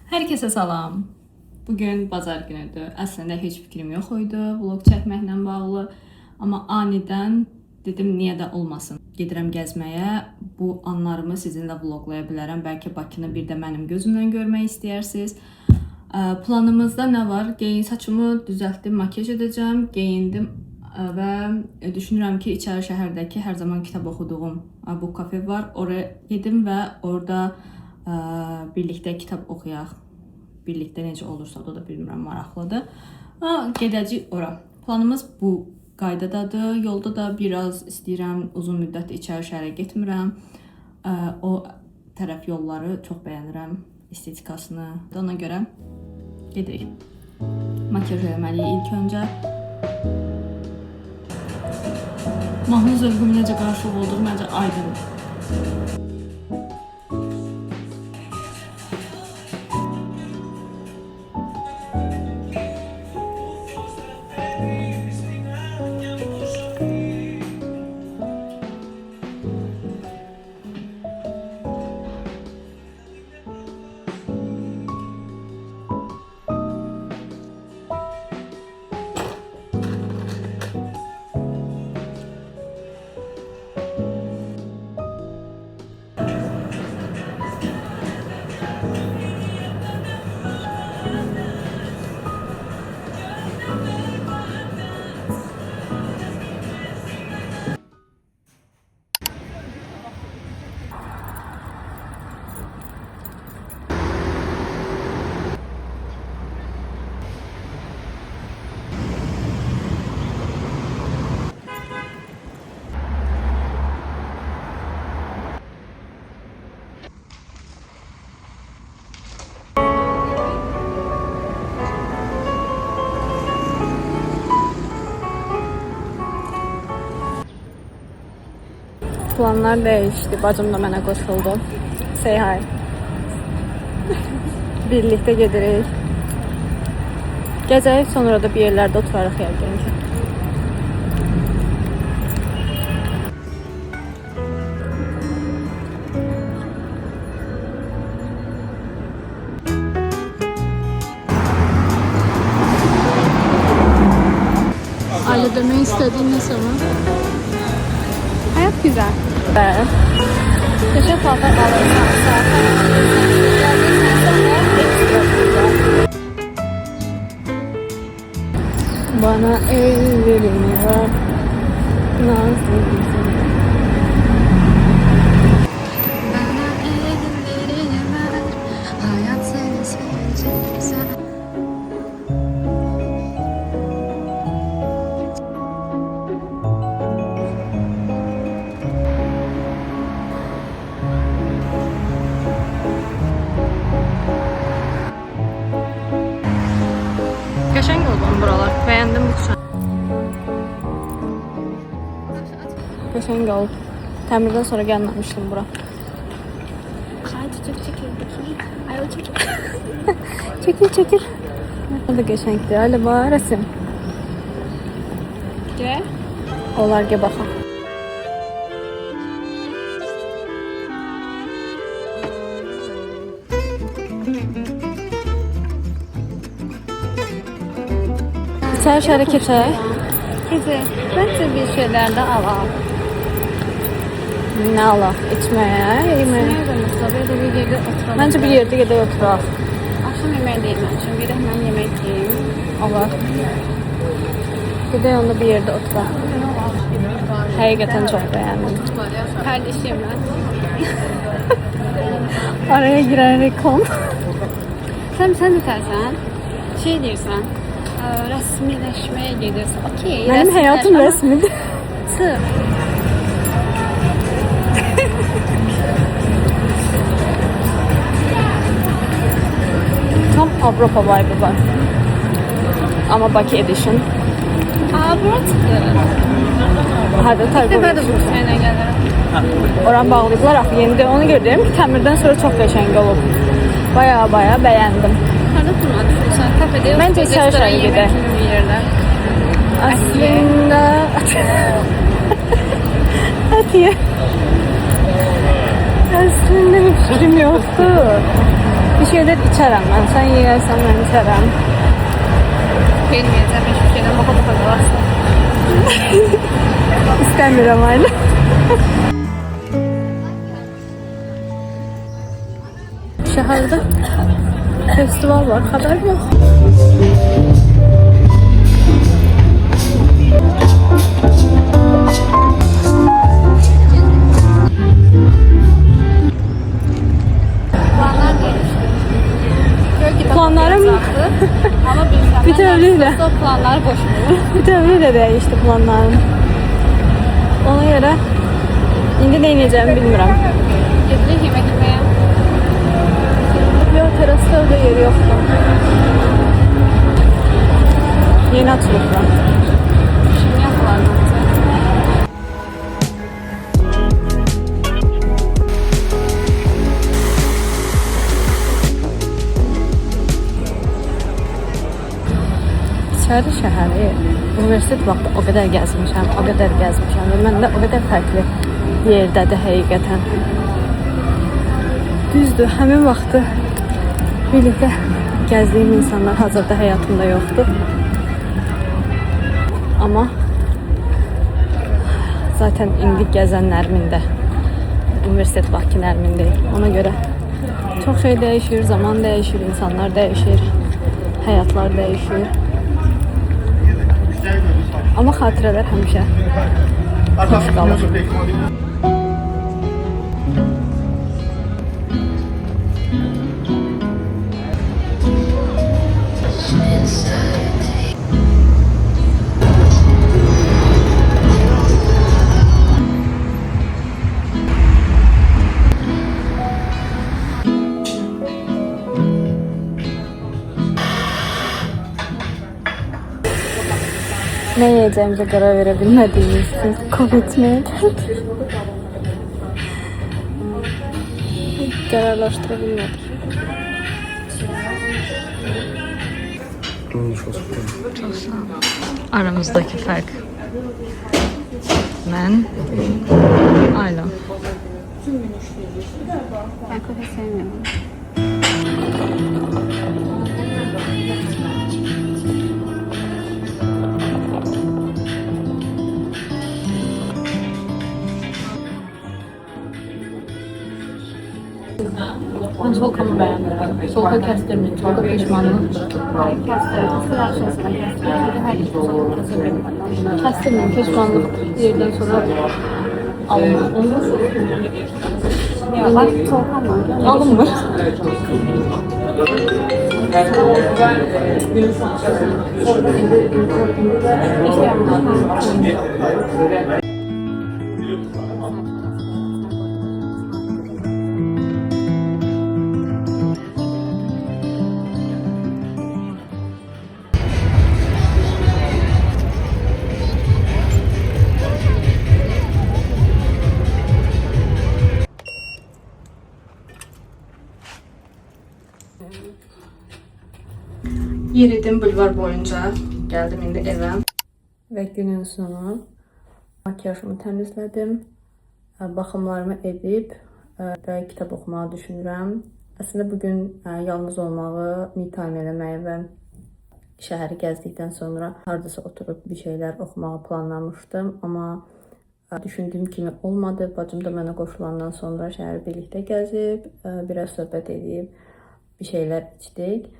Herkese salam. Bugün bazar günüdür. Əslində heç fikrim yox idi vlog çəkməklə bağlı. Amma anidən dedim niyə də olmasın. Gedirəm gəzməyə. Bu anlarımı sizinlə vloglaya bilərəm. Bəlkə Bakını bir də mənim gözümdən görmək istəyirsiniz. Planımızda nə var? Saçımı düzəltdim, makyaj edəcəm, geyindim və düşünürəm ki, içəri şəhərdəki hər zaman kitab oxuduğum bu kafe var. Oraya gedim və orada birlikdə kitab oxuyaq. Birlikdə necə olursa da bilmirəm, maraqlıdır. Gedəcəyik ora. Planımız bu qaydadadır. Yolda da biraz istəyirəm uzun müddət içəri şəhərə getmirəm. O tərəf yolları çox bəyənirəm, estetikasını. Ona görə gedirik. Makyaj eləməliyik ilk öncə. Mahnı zövqüm necə qarışıq olduğu məncə aydındır. Planlar değişti. Bacım da mənə qoşuldu. Say hi. Birlikdə gedirik. Gəzək, sonra da bir yerlərdə oturarıq yəqin ki. Aile demək istediğin ne zaman? Hayat güzel. Evet. Köşe fazla kalırsan zaten geldikten sonra ekstra güzel. Bana ellerini ver, nazlı güzel. Bana ellerini ver, hayat seni sevecek güzel. Qəşəng oldu buralar. Bəyəndim bu kuşan. Qəşəng oldu. Təmirdən sonra gəlməmişdim bura. Hadi çekil bakayım. Ay o çekil. çekil. O da qəşəngdir. Hələ var resim. Gəl. Onlar gəl baxaq. İçeri şəhərə keçək. Bence bir şeyler de alalım. Ne alalım? İçmeye, yemeğe. Böyle bir yerde oturalım. Bence bir yerde gedək oturaq. Akşam yemeği değil ben. Çünkü bir de hemen yemek yiyeyim. Olur. Gedək onda bir yerde oturaq. Həqiqətən çok beğendim. Kardeşim ben. Araya giren reklam. Sen de tersen. Şey diyorsan. Resmileşmeye gelirse okey. Benim hayatım resmidir. Tam Avrupa vibe'ı var. Ama Bakı Edition. Burası. Hadi tabii. İlk defa da bu sene gelirim. Oran bağlayıblar axı. Yenidə onu gördüm ki, təmirdən sonra çox qəşəng olub. Baya beğendim. Harada durmadın sen? Kafede yok. Bence içeri şəhərə gedək. Aslında Atiye. Aslında bir fikrim yoktu. Bir şeyler içərəm mən. Sən yeyərsən, mən içərəm. Bilməyəcəm, hiçbir şeydən boka-boka qalasın. İstəmirəm ailə. Şəhərdə festival var, xəbər yox. Planlar değişdi. Planlarım Ama bilmem. bütövlüklə. O planlar boşmuyor. Bütövlüklə dəyişdi planlarım. Ona görə indi nə edəcəyimi bilmirəm. Gedirik yemək yemeye. Yox, terasda öyle yeri yoxdur. Yeni açılıblar. Şimdi yapılar bence. İçəri şəhəri universitet vaxtı o qədər gəzmişəm və mən də o qədər fərqli yerdədir həqiqətən. Düzdür, həmin vaxtı birlikdə gəzdiyim insanlar hazırda həyatımda yoxdur. Amma zaten indi gəzənlərimin də universitet vaxtlarımın deyil. Ona görə çox şey dəyişir, zaman dəyişir, insanlar dəyişir, həyatlar dəyişir. Ama xatirələr həmişə xoş qalır. Ne yiyeceğimize karar verebilmediğimiz için komutmaya geldik. Kararlaştırabilmedik. Çok sağ ol. Aramızdaki fark. Ben Ayla. Ben kofe sevmiyorum. Ben Solkan'ı beğendim. Solkan kestirmeyin. Solkan pişmanlık. Kestirmeyin. Pişmanlık bir yerden sonra alınır. Ya bak Solkan var. Alınmır. Yeridim bulvar boyunca. Geldim indi eve. Ve günün sonu makyajımı təmizlədim. Baxımlarımı edib və kitab oxumağı düşünürəm. Əslində bugün yalnız olmağı, me time eləməyi və şəhəri gəzdikdən sonra hardasa oturub bir şeylər oxumağı planlamışdım. Amma düşündüyüm kimi olmadı. Bacım da mənə qoşulandan sonra şəhəri birlikdə gəzib, biraz söhbət edib, bir şeylər içdik.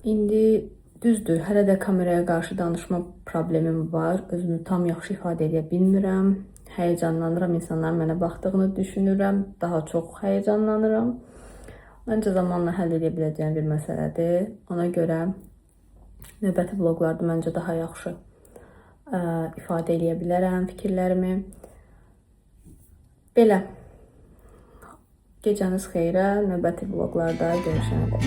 İndi düzdür, hələ də kameraya qarşı danışma problemim var. Özümü tam yaxşı ifadə edə bilmirəm. Həyəcanlanıram, insanların mənə baxdığını düşünürəm. Daha çox həyəcanlanıram. Məncə zamanla həll edə biləcəyim bir məsələdir. Ona görə növbəti vloqlarda məncə daha yaxşı ifadə edə bilərəm fikirlərimi. Belə. Gecəniz xeyrə, növbəti vloqlarda görüşənə dək.